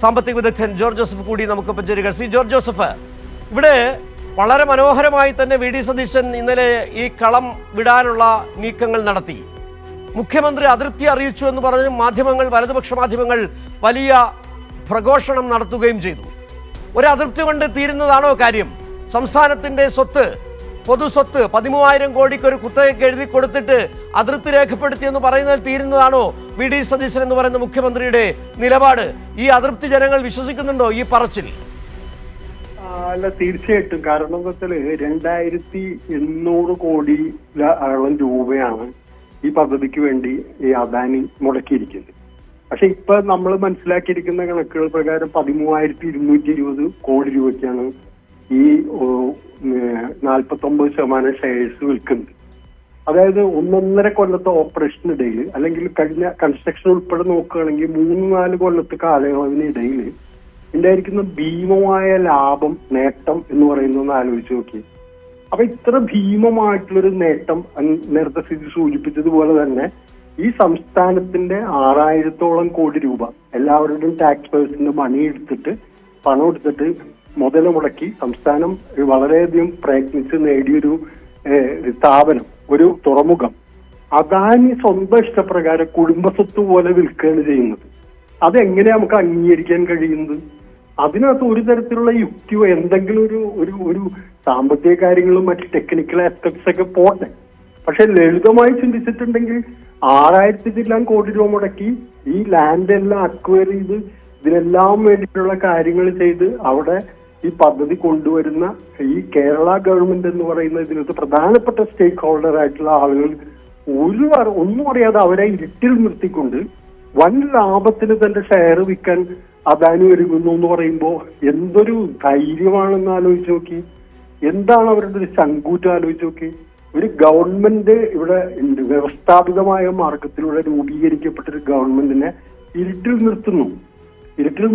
സാമ്പത്തിക വിദഗ്ധൻ George Joseph കൂടി നമുക്കൊപ്പം ചേരുക. സി ജോർജ് ജോസഫ്, ഇവിടെ വളരെ മനോഹരമായി തന്നെ വി ഡി സതീശൻ ഇന്നലെ ഈ കളം വിടാനുള്ള നീക്കങ്ങൾ നടത്തി. മുഖ്യമന്ത്രി അതൃപ്തി അറിയിച്ചു എന്ന് പറഞ്ഞ് മാധ്യമങ്ങൾ, വലതുപക്ഷ മാധ്യമങ്ങൾ വലിയ പ്രഘോഷണം നടത്തുകയും ചെയ്തു. ഒരു അതൃപ്തി കൊണ്ട് തീരുന്നതാണോ കാര്യം? സംസ്ഥാനത്തിൻ്റെ സ്വത്ത്, പൊതുസ്വത്ത് 13,000 കോടിക്ക് ഒരു കുത്തകയ്ക്ക് എഴുതി കൊടുത്തിട്ട് അതൃപ്തി രേഖപ്പെടുത്തിയെന്ന് പറയുന്നതിൽ തീരുന്നതാണോ വി ഡി സതീശൻ എന്ന് പറയുന്ന മുഖ്യമന്ത്രിയുടെ നിലപാട്? ഈ അതൃപ്തി ജനങ്ങൾ വിശ്വസിക്കുന്നുണ്ടോ ഈ പറച്ചിൽ? അല്ല, തീർച്ചയായിട്ടും. കാരണം എന്താ വെച്ചാല് 2,800 കോടിയോളം രൂപയാണ് ഈ പദ്ധതിക്ക് വേണ്ടി ഈ അദാനി മുടക്കിയിരിക്കുന്നത്. പക്ഷെ ഇപ്പൊ നമ്മൾ മനസ്സിലാക്കിയിരിക്കുന്ന കണക്കുകൾ പ്രകാരം 13,220 കോടി രൂപയ്ക്കാണ് ഈ 49% ഷെയർസ് വിൽക്കുന്നത്. അതായത് 1.5 കൊല്ലത്തെ ഓപ്പറേഷനിടയിൽ, അല്ലെങ്കിൽ കഴിഞ്ഞ കൺസ്ട്രക്ഷൻ ഉൾപ്പെടെ നോക്കുകയാണെങ്കിൽ 3-4 കൊല്ലത്തെ കാലയളവിനിടയിൽ ഉണ്ടായിരിക്കുന്ന ഭീമമായ ലാഭം, നേട്ടം എന്ന് പറയുന്നതെന്ന് ആലോചിച്ച് നോക്കി. അപ്പൊ ഇത്ര ഭീമമായിട്ടുള്ളൊരു നേട്ടം, നേരത്തെ സ്ഥിതി സൂചിപ്പിച്ചതുപോലെ തന്നെ ഈ സംസ്ഥാനത്തിന്റെ 6,000-ഓളം കോടി രൂപ എല്ലാവരുടെയും ടാക്സ് പേഴ്സിന്റെ പണം എടുത്തിട്ട് മുതൽ മുടക്കി സംസ്ഥാനം വളരെയധികം പ്രയത്നിച്ച് നേടിയൊരു സ്ഥാപനം, ഒരു തുറമുഖം അദാനി സ്വന്തം ഇഷ്ടപ്രകാരം കുടുംബസ്വത്ത് പോലെ വിൽക്കുകയാണ് ചെയ്യുന്നത്. അതെങ്ങനെ നമുക്ക് അംഗീകരിക്കാൻ കഴിയുന്നത്? അതിനകത്ത് ഒരു തരത്തിലുള്ള യുക്തിയോ എന്തെങ്കിലും ഒരു സാമ്പത്തിക കാര്യങ്ങളും മറ്റ് ടെക്നിക്കൽ ആസ്പെക്ട്സ് ഒക്കെ പോട്ടെ. പക്ഷെ ലളിതമായി ചിന്തിച്ചിട്ടുണ്ടെങ്കിൽ 6,000 കോടി രൂപ മുടക്കി ഈ ലാൻഡ് എല്ലാം അക്വയർ ചെയ്ത് ഇതിനെല്ലാം വേണ്ടിയിട്ടുള്ള കാര്യങ്ങൾ ചെയ്ത് അവിടെ ഈ പദ്ധതി കൊണ്ടുവരുന്ന ഈ കേരള ഗവൺമെന്റ് എന്ന് പറയുന്ന ഇതിനകത്ത് പ്രധാനപ്പെട്ട സ്റ്റേക്ക് ഹോൾഡർ ആയിട്ടുള്ള ആളുകൾ ഒന്നും അറിയാതെ അവരെ ഇരുട്ടിൽ നിർത്തിക്കൊണ്ട് വൻ ലാഭത്തിന് തന്റെ ഷെയർ വിൽക്കാൻ അദാനി ഒരുങ്ങുന്നു എന്ന് പറയുമ്പോൾ എന്തൊരു ധൈര്യമാണെന്ന് ആലോചിച്ച് നോക്കി. എന്താണ് അവരുടെ ഒരു ചങ്കൂറ്റം ആലോചിച്ച് നോക്കി. ഒരു ഗവൺമെന്റ് ഇവിടെ വ്യവസ്ഥാപിതമായ മാർഗത്തിലൂടെ രൂപീകരിക്കപ്പെട്ട ഒരു ഗവൺമെന്റിനെ ഇരുട്ടിൽ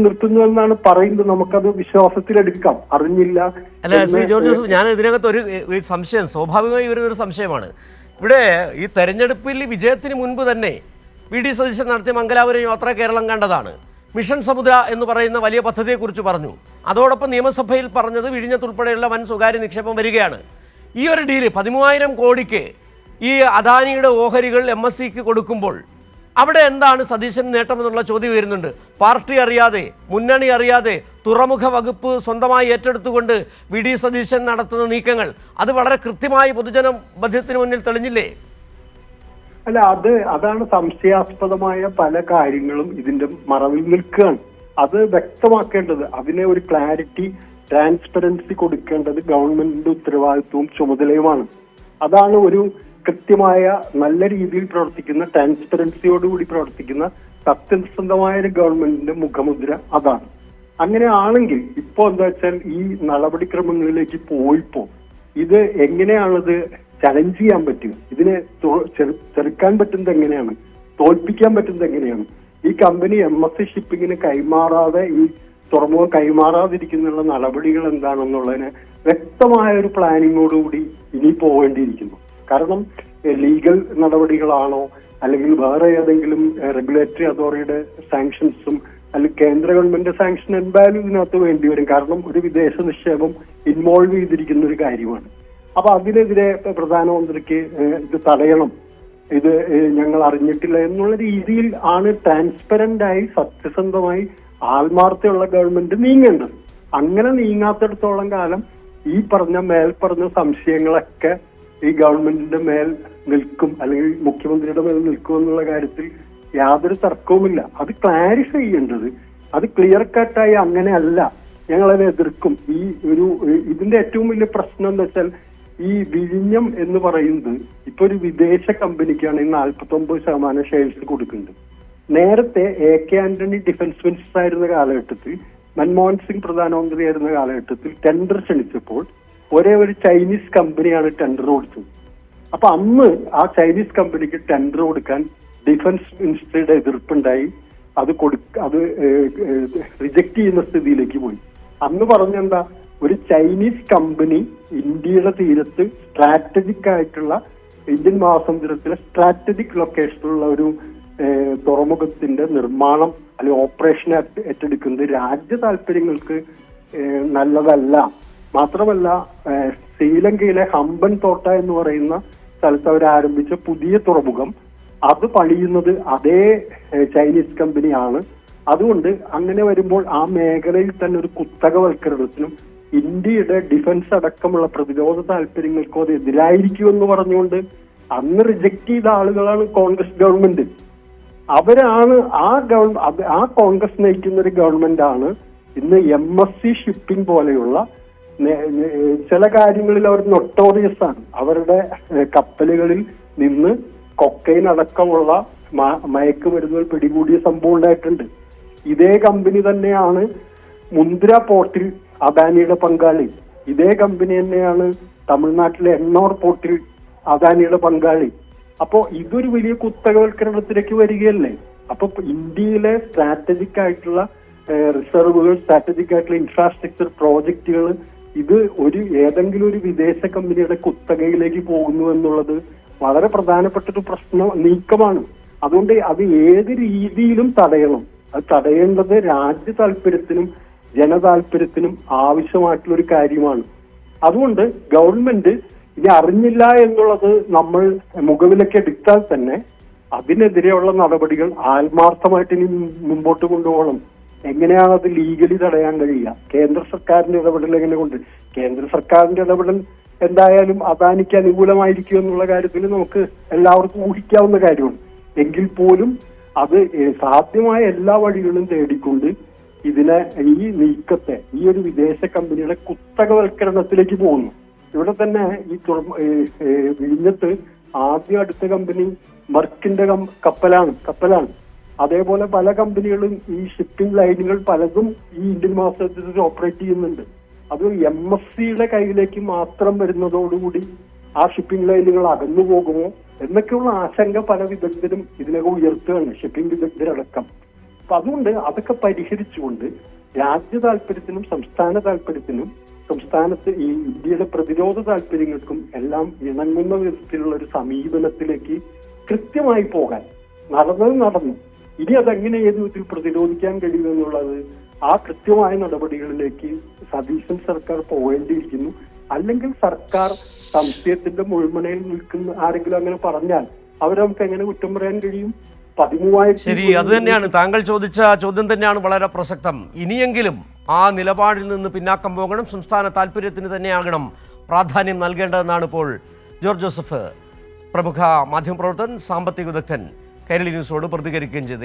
നിർത്തുന്നു എന്നാണ് പറയുന്നത്. നമുക്കത് വിശ്വാസത്തിലെടുക്കാം. അറിഞ്ഞില്ല. അല്ല ശ്രീ ജോർജ് ജോസഫ്, ഞാൻ ഇതിനകത്ത് ഒരു സംശയം, സ്വാഭാവികമായി വരുന്നൊരു സംശയമാണ്. ഇവിടെ ഈ തെരഞ്ഞെടുപ്പിൽ വിജയത്തിന് മുൻപ് തന്നെ വി ഡി സതീശൻ നടത്തിയ മംഗലാപുരം യാത്ര കേരളം കണ്ടതാണ്. മിഷൻ സമുദ്ര എന്ന് പറയുന്ന വലിയ പദ്ധതിയെക്കുറിച്ച് പറഞ്ഞു. അതോടൊപ്പം നിയമസഭയിൽ പറഞ്ഞത് വിഴിഞ്ഞത്തുൾപ്പെടെയുള്ള വൻ സ്വകാര്യ നിക്ഷേപം വരികയാണ്. ഈ ഒരു ഡീല് 13,000 കോടിക്ക് ഈ അദാനിയുടെ ഓഹരികൾ MSCക്ക് കൊടുക്കുമ്പോൾ അവിടെ എന്താണ് സതീശൻ നേട്ടമെന്നുള്ള ചോദ്യം വരുന്നുണ്ട്. പാർട്ടി അറിയാതെ, മുന്നണി അറിയാതെ തുറമുഖ വകുപ്പ് സ്വന്തമായി ഏറ്റെടുത്തുകൊണ്ട് വി ഡി സതീശൻ നടത്തുന്ന നീക്കങ്ങൾ അത് വളരെ കൃത്യമായി പൊതുജന ബോധ്യത്തിന് മുന്നിൽ തെളിഞ്ഞില്ലേ? അല്ല, അതാണ് സംശയാസ്പദമായ പല കാര്യങ്ങളും ഇതിന്റെ മറവിൽ നിൽക്കുകയാണ്. അത് വ്യക്തമാക്കേണ്ടത്, അതിനെ ഒരു ക്ലാരിറ്റി, ട്രാൻസ്പെറൻസി കൊടുക്കേണ്ടത് ഗവൺമെന്റിന്റെ ഉത്തരവാദിത്വവും ചുമതലയുമാണ്. അതാണ് ഒരു കൃത്യമായ നല്ല രീതിയിൽ പ്രവർത്തിക്കുന്ന, ട്രാൻസ്പെറൻസിയോടുകൂടി പ്രവർത്തിക്കുന്ന സത്യസന്ധമായ ഒരു ഗവൺമെന്റിന്റെ മുഖമുദ്ര അതാണ്. അങ്ങനെ ആണെങ്കിൽ ഇപ്പോ എന്താ വെച്ചാൽ ഈ നടപടിക്രമങ്ങളിലേക്ക് പോയിപ്പോ ഇത് എങ്ങനെയാണത് ചലഞ്ച് ചെയ്യാൻ പറ്റുക? ഇതിനെ ചെറുക്കാൻ പറ്റുന്നത് എങ്ങനെയാണ്? തോൽപ്പിക്കാൻ പറ്റുന്നത് എങ്ങനെയാണ്? ഈ കമ്പനി MSC ഷിപ്പിങ്ങിന് കൈമാറാതെ, ഈ തുറമുഖം കൈമാറാതിരിക്കുന്നുള്ള നടപടികൾ എന്താണെന്നുള്ളതിന് വ്യക്തമായ ഒരു പ്ലാനിങ്ങോടുകൂടി ഇനി പോവേണ്ടിയിരിക്കുന്നു. കാരണം ലീഗൽ നടപടികളാണോ, അല്ലെങ്കിൽ വേറെ ഏതെങ്കിലും റെഗുലേറ്ററി അതോറിറ്റിയുടെ സാങ്ഷൻസും അല്ലെങ്കിൽ കേന്ദ്ര ഗവൺമെന്റ് സാങ്ഷൻ എന്തായാലും ഇതിനകത്ത് വേണ്ടി വരും. കാരണം ഒരു വിദേശ നിക്ഷേപം ഇൻവോൾവ് ചെയ്തിരിക്കുന്ന ഒരു കാര്യമാണ്. അപ്പൊ അതിനെതിരെ പ്രധാനമന്ത്രിക്ക് ഇത് തടയണം, ഇത് ഞങ്ങൾ അറിഞ്ഞിട്ടില്ല എന്നുള്ള രീതിയിൽ ആണ് ട്രാൻസ്പെറന്റ് ആയി, സത്യസന്ധമായി, ആത്മാർത്ഥയുള്ള ഗവൺമെന്റ് നീങ്ങേണ്ടത്. അങ്ങനെ നീങ്ങാത്തിടത്തോളം കാലം ഈ മേൽപ്പറഞ്ഞ സംശയങ്ങളൊക്കെ ഈ ഗവൺമെന്റിന്റെ മേൽ നിൽക്കും, അല്ലെങ്കിൽ മുഖ്യമന്ത്രിയുടെ മേൽ നിൽക്കും എന്നുള്ള കാര്യത്തിൽ യാതൊരു തർക്കവുമില്ല. അത് ക്ലാരിഫൈ ചെയ്യേണ്ടത്, അത് ക്ലിയർ കട്ടായി അങ്ങനെയല്ല, ഞങ്ങളതിനെ എതിർക്കും. ഇതിന്റെ ഏറ്റവും വലിയ പ്രശ്നം എന്താ വെച്ചാൽ ഈ വിഴിഞ്ഞം എന്ന് പറയുന്നത് ഇപ്പൊ ഒരു വിദേശ കമ്പനിക്കാണ് ഈ 49% ഷെയർസ് കൊടുക്കുന്നത്. നേരത്തെ AK ആന്റണി ഡിഫൻസ് മിനിസ്റ്റർ ആയിരുന്ന കാലഘട്ടത്തിൽ, മൻമോഹൻ സിംഗ് പ്രധാനമന്ത്രിയായിരുന്ന കാലഘട്ടത്തിൽ ടെൻഡർ ക്ഷണിച്ചപ്പോൾ ഒരേ ഒരു ചൈനീസ് കമ്പനിയാണ് ടെൻഡർ കൊടുത്തത്. അപ്പൊ അന്ന് ആ ചൈനീസ് കമ്പനിക്ക് ടെൻഡർ കൊടുക്കാൻ ഡിഫൻസ് മിനിസ്റ്ററുടെ എതിർപ്പുണ്ടായി. അത് റിജക്ട് ചെയ്യുന്ന സ്ഥിതിയിലേക്ക് പോയി. അന്ന് പറഞ്ഞെന്താ, ഒരു ചൈനീസ് കമ്പനി ഇന്ത്യയുടെ തീരത്ത് സ്ട്രാറ്റജിക് ആയിട്ടുള്ള, ഇന്ത്യൻ മഹാസമുദ്രത്തിലെ സ്ട്രാറ്റജിക് ലൊക്കേഷനിലുള്ള ഒരു തുറമുഖത്തിന്റെ നിർമ്മാണം അല്ലെങ്കിൽ ഓപ്പറേഷൻ ഏറ്റെടുക്കുന്നത് രാജ്യ താല്പര്യങ്ങൾക്ക് നല്ലതല്ല. മാത്രമല്ല ശ്രീലങ്കയിലെ ഹമ്പൻ തോട്ട എന്ന് പറയുന്ന സ്ഥലത്ത് അവർ ആരംഭിച്ച പുതിയ തുറമുഖം അത് പണിയുന്നത് അതേ ചൈനീസ് കമ്പനിയാണ്. അതുകൊണ്ട് അങ്ങനെ വരുമ്പോൾ ആ മേഖലയിൽ തന്നെ ഒരു കുത്തകവൽക്കരണത്തിനും ഇന്ത്യയുടെ ഡിഫൻസ് അടക്കമുള്ള പ്രതിരോധ താല്പര്യങ്ങൾക്കും അത് എതിരായിരിക്കുമെന്ന് പറഞ്ഞുകൊണ്ട് അന്ന് റിജക്ട് ചെയ്ത ആളുകളാണ് കോൺഗ്രസ് ഗവൺമെന്റ്. അവരാണ് ആ കോൺഗ്രസ് നയിക്കുന്ന ഒരു ഗവൺമെന്റ് ആണ് ഇന്ന് MSC ഷിപ്പിംഗ് പോലെയുള്ള ചില കാര്യങ്ങളിൽ അവർ നൊട്ടോറിയസ് ആണ്. അവരുടെ കപ്പലുകളിൽ നിന്ന് കൊക്കൈൻ അടക്കമുള്ള മയക്കുമരുന്നുകൾ പിടികൂടിയ സംഭവം ഉണ്ടായിട്ടുണ്ട്. ഇതേ കമ്പനി തന്നെയാണ് മുന്ദ്ര പോർട്ടിൽ അദാനിയുടെ പങ്കാളി. ഇതേ കമ്പനി തന്നെയാണ് തമിഴ്നാട്ടിലെ എണ്ണോർ പോർട്ടിൽ അദാനിയുടെ പങ്കാളി. അപ്പോ ഇതൊരു വലിയ കുത്തകവൽക്കരണത്തിലേക്ക് വരികയല്ലേ. അപ്പൊ ഇന്ത്യയിലെ സ്ട്രാറ്റജിക് ആയിട്ടുള്ള റിസർവുകൾ, സ്ട്രാറ്റജിക് ആയിട്ടുള്ള ഇൻഫ്രാസ്ട്രക്ചർ പ്രോജക്റ്റുകൾ ഇത് ഏതെങ്കിലും ഒരു വിദേശ കമ്പനിയുടെ കുത്തകയിലേക്ക് പോകുന്നു എന്നുള്ളത് വളരെ പ്രധാനപ്പെട്ട ഒരു നീക്കമാണ്. അതുകൊണ്ട് അത് ഏത് രീതിയിലും തടയണം. അത് തടയേണ്ടത് രാജ്യ താല്പര്യത്തിനും ജനതാല്പര്യത്തിനും ആവശ്യമായിട്ടുള്ള ഒരു കാര്യമാണ്. അതുകൊണ്ട് ഗവൺമെന്റ് ഇനി അറിഞ്ഞില്ല എന്നുള്ളത് നമ്മൾ മുഖവിലേക്ക് എടുത്താൽ തന്നെ അതിനെതിരെയുള്ള നടപടികൾ ആത്മാർത്ഥമായിട്ട് ഇനി മുമ്പോട്ട് കൊണ്ടുപോകണം. എങ്ങനെയാണ് അത് ലീഗലി തടയാൻ കഴിയുക? കേന്ദ്ര സർക്കാരിന്റെ ഇടപെടൽ എങ്ങനെ കൊണ്ട്? കേന്ദ്ര സർക്കാരിന്റെ ഇടപെടൽ എന്തായാലും അദാനിക്ക് അനുകൂലമായിരിക്കും എന്നുള്ള കാര്യത്തിൽ നമുക്ക് എല്ലാവർക്കും ഊഹിക്കാവുന്ന കാര്യമാണ്. എങ്കിൽ പോലും അത് സാധ്യമായ എല്ലാ വഴികളും തേടിക്കൊണ്ട് ഇതിനെ, ഈ നീക്കത്തെ, ഈ ഒരു വിദേശ കമ്പനിയുടെ കുത്തകവൽക്കരണത്തിലേക്ക് പോകുന്നു. ഇവിടെ തന്നെ ഈ വിഴിഞ്ഞത്ത് ആദ്യം അടുത്ത കമ്പനി മർക്കിന്റെ കപ്പലാണ്. അതേപോലെ പല കമ്പനികളും ഈ ഷിപ്പിംഗ് ലൈനുകൾ പലതും ഈ ഇന്ത്യൻ മഹാസമുദ്രത്തിൽ ഓപ്പറേറ്റ് ചെയ്യുന്നുണ്ട്. അത് MSCയുടെ കയ്യിലേക്ക് മാത്രം വരുന്നതോടുകൂടി ആ ഷിപ്പിംഗ് ലൈനുകൾ അകന്നു പോകുമോ എന്നൊക്കെയുള്ള ആശങ്ക പല വിദഗ്ധരും ഇതിനകം ഉയർത്തുകയാണ്, ഷിപ്പിംഗ് വിദഗ്ധരടക്കം. അപ്പൊ അതുകൊണ്ട് അതൊക്കെ പരിഹരിച്ചുകൊണ്ട് രാജ്യ താല്പര്യത്തിനും സംസ്ഥാന താല്പര്യത്തിനും സംസ്ഥാനത്ത് ഈ ഇന്ത്യയുടെ പ്രതിരോധ താല്പര്യങ്ങൾക്കും എല്ലാം ഇണങ്ങുന്ന വിധത്തിലുള്ള ഒരു സമീപനത്തിലേക്ക് കൃത്യമായി പോകാൻ നടന്നു. ഇനി അതെങ്ങനെ ഏത് വിധത്തിൽ പ്രതിരോധിക്കാൻ കഴിയുമെന്നുള്ളത് ആ കൃത്യമായ നടപടികളിലേക്ക് സതീശൻ സർക്കാർ പോകേണ്ടിയിരിക്കുന്നു. അല്ലെങ്കിൽ സർക്കാർ സംശയത്തിന്റെ മുൾമുനയിൽ നിൽക്കുന്ന ആരെങ്കിലും അങ്ങനെ പറഞ്ഞാൽ അവരെ നമുക്ക് എങ്ങനെ കുറ്റം പറയാൻ കഴിയും? 13,000. ശരി, അത് തന്നെയാണ് താങ്കൾ ചോദിച്ച ചോദ്യം തന്നെയാണ് വളരെ പ്രസക്തം. ഇനിയെങ്കിലും ആ നിലപാടിൽ നിന്ന് പിന്നാക്കം പോകണം, സംസ്ഥാന താല്പര്യത്തിന് തന്നെയാകണം പ്രാധാന്യം നൽകേണ്ടതെന്നാണ് ഇപ്പോൾ ജോർജ് ജോസഫ്, പ്രമുഖ മാധ്യമപ്രവർത്തകൻ, സാമ്പത്തിക വിദഗ്ധൻ, കൈരളി ന്യൂസിനോട് പ്രതികരിക്കുകയും ചെയ്തത്.